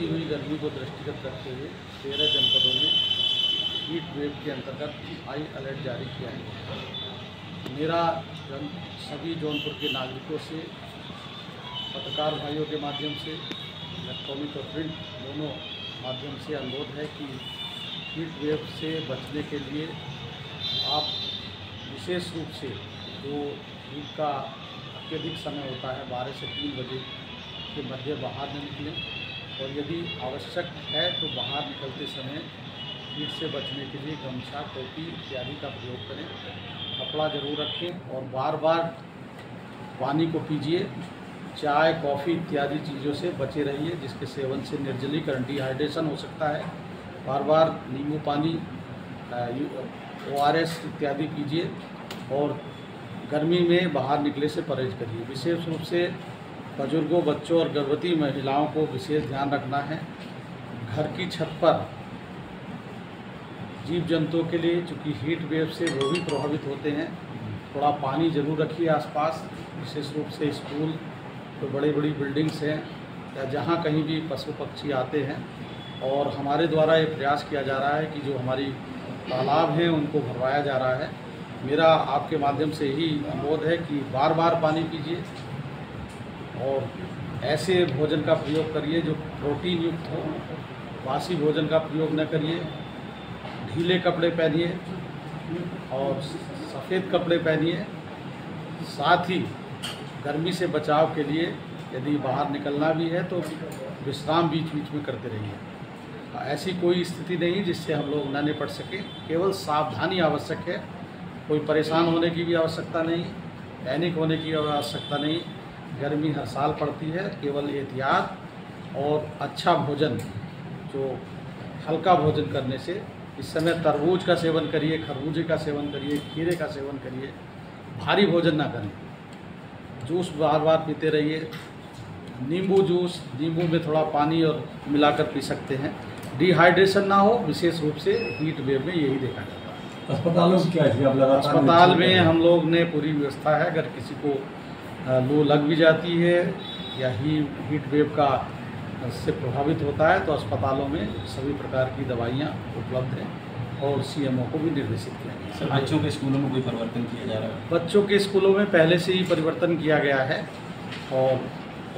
बढ़ती हुई गर्मी को दृष्टिगत रखते हुए 13 जनपदों में हीट वेव के अंतर्गत हाई अलर्ट जारी किया है। मेरा सभी जौनपुर के नागरिकों से, पत्रकार भाइयों के माध्यम से, इलेक्ट्रॉनिक और प्रिंट दोनों माध्यम से अनुरोध है कि हीट वेव से बचने के लिए आप विशेष रूप से जो हीट का अत्यधिक समय होता है 12 से 3 बजे के मध्य बाहर न निकलें, और यदि आवश्यक है तो बाहर निकलते समय हीट से बचने के लिए गमछा, टोपी इत्यादि का प्रयोग करें। कपड़ा जरूर रखें और बार बार पानी को पीजिए। चाय, कॉफ़ी इत्यादि चीज़ों से बचे रहिए जिसके सेवन से निर्जलीकरण, डिहाइड्रेशन हो सकता है। बार बार नींबू पानी, ORS इत्यादि पीजिए और गर्मी में बाहर निकले से परहेज करिए। विशेष रूप से बुजुर्गों, बच्चों और गर्भवती महिलाओं को विशेष ध्यान रखना है। घर की छत पर जीव जंतुओं के लिए, चूँकि हीट वेव से वो भी प्रभावित होते हैं, थोड़ा पानी जरूर रखिए आसपास। विशेष रूप से स्कूल, तो बड़ी बड़ी बिल्डिंग्स हैं या जहाँ कहीं भी पशु पक्षी आते हैं। और हमारे द्वारा ये प्रयास किया जा रहा है कि जो हमारी तालाब हैं उनको भरवाया जा रहा है। मेरा आपके माध्यम से यही अनुरोध है कि बार बार पानी पीजिए और ऐसे भोजन का प्रयोग करिए जो प्रोटीन युक्त हो। बासी भोजन का प्रयोग न करिए। ढीले कपड़े पहनिए और सफ़ेद कपड़े पहनिए। साथ ही गर्मी से बचाव के लिए यदि बाहर निकलना भी है तो विश्राम बीच बीच में करते रहिए। ऐसी कोई स्थिति नहीं जिससे हम लोग न निपट सकें, केवल सावधानी आवश्यक है। कोई परेशान होने की भी आवश्यकता नहीं, पैनिक होने की आवश्यकता नहीं। गर्मी हर साल पड़ती है, केवल एहतियात और अच्छा भोजन, जो हल्का भोजन करने से। इस समय तरबूज का सेवन करिए, खरबूजे का सेवन करिए, खीरे का सेवन करिए। भारी भोजन ना करें। जूस बार बार पीते रहिए। नींबू जूस, नींबू में थोड़ा पानी और मिलाकर पी सकते हैं। डिहाइड्रेशन ना हो, विशेष रूप से हीट वेव में यही देखा जाता है। अस्पतालों में क्या है? अस्पताल में हम लोग ने पूरी व्यवस्था है। अगर किसी को लू लग भी जाती है या हीट वेव का से प्रभावित होता है तो अस्पतालों में सभी प्रकार की दवाइयाँ उपलब्ध हैं और CMO को भी निर्देशित किया गया है। सर, बच्चों के स्कूलों में कोई परिवर्तन किया जा रहा है? बच्चों के स्कूलों में पहले से ही परिवर्तन किया गया है और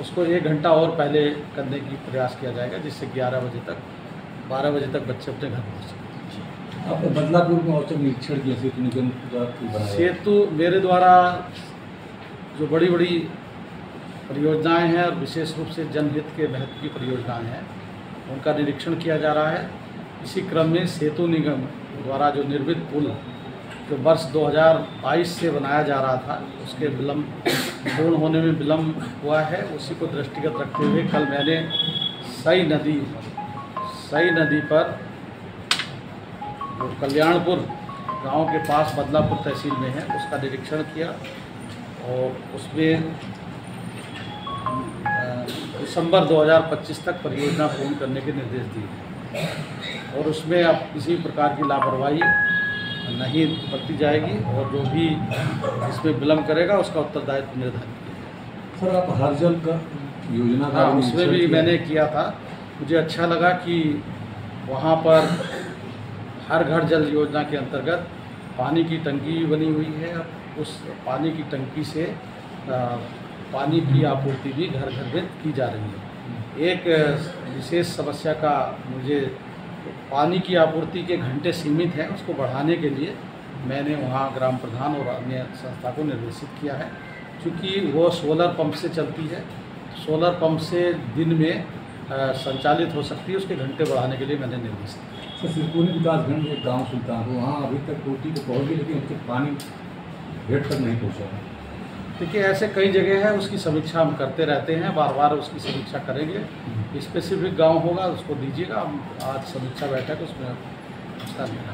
उसको 1 घंटा और पहले करने की प्रयास किया जाएगा, जिससे 11 बजे तक, 12 बजे तक बच्चे अपने घर पहुँच सकें। आपने बदलापुर में औचक निरीक्षण किया सेतु निगम सेतु मेरे द्वारा जो बड़ी बड़ी परियोजनाएं हैं और विशेष रूप से जनहित के महत्व की परियोजनाएं हैं, उनका निरीक्षण किया जा रहा है। इसी क्रम में सेतु निगम द्वारा जो निर्मित पुल जो वर्ष 2022 से बनाया जा रहा था, उसके पूर्ण होने में विलम्ब हुआ है। उसी को दृष्टिगत रखते हुए कल मैंने सई नदी पर जो कल्याणपुर गांव के पास बदलापुर तहसील में है, उसका निरीक्षण किया और उसमें दिसंबर 2025 तक परियोजना पूर्ण करने के निर्देश दिए और उसमें अब किसी प्रकार की लापरवाही नहीं बरती जाएगी और जो भी इसमें विलम्ब करेगा उसका उत्तरदायित्व निर्धारित किया। सर, आप हर जल का योजना का उसमें भी मैंने किया था। मुझे अच्छा लगा कि वहाँ पर हर घर जल योजना के अंतर्गत पानी की टंकी भी बनी हुई है। उस पानी की टंकी से पानी की आपूर्ति भी घर घर में की जा रही है। एक विशेष समस्या का मुझे पानी की आपूर्ति के घंटे सीमित हैं, उसको बढ़ाने के लिए मैंने वहाँ ग्राम प्रधान और अन्य संस्था को निर्देशित किया है। क्योंकि वो सोलर पंप से चलती है, सोलर पंप से दिन में संचालित हो सकती है, उसके घंटे बढ़ाने के लिए मैंने निर्देशित किया। सर, सिरपुर विकासखंड एक गाँव सुल्तानपुर, वहाँ अभी तक टोटी तो पहुँच गई लेकिन उसके पानी गेट तक नहीं पहुँचा। देखिए, ऐसे कई जगह है, उसकी समीक्षा हम करते रहते हैं, बार बार उसकी समीक्षा करेंगे। स्पेसिफिक गांव होगा उसको दीजिएगा, हम आज समीक्षा बैठक उसमें उसका लेना।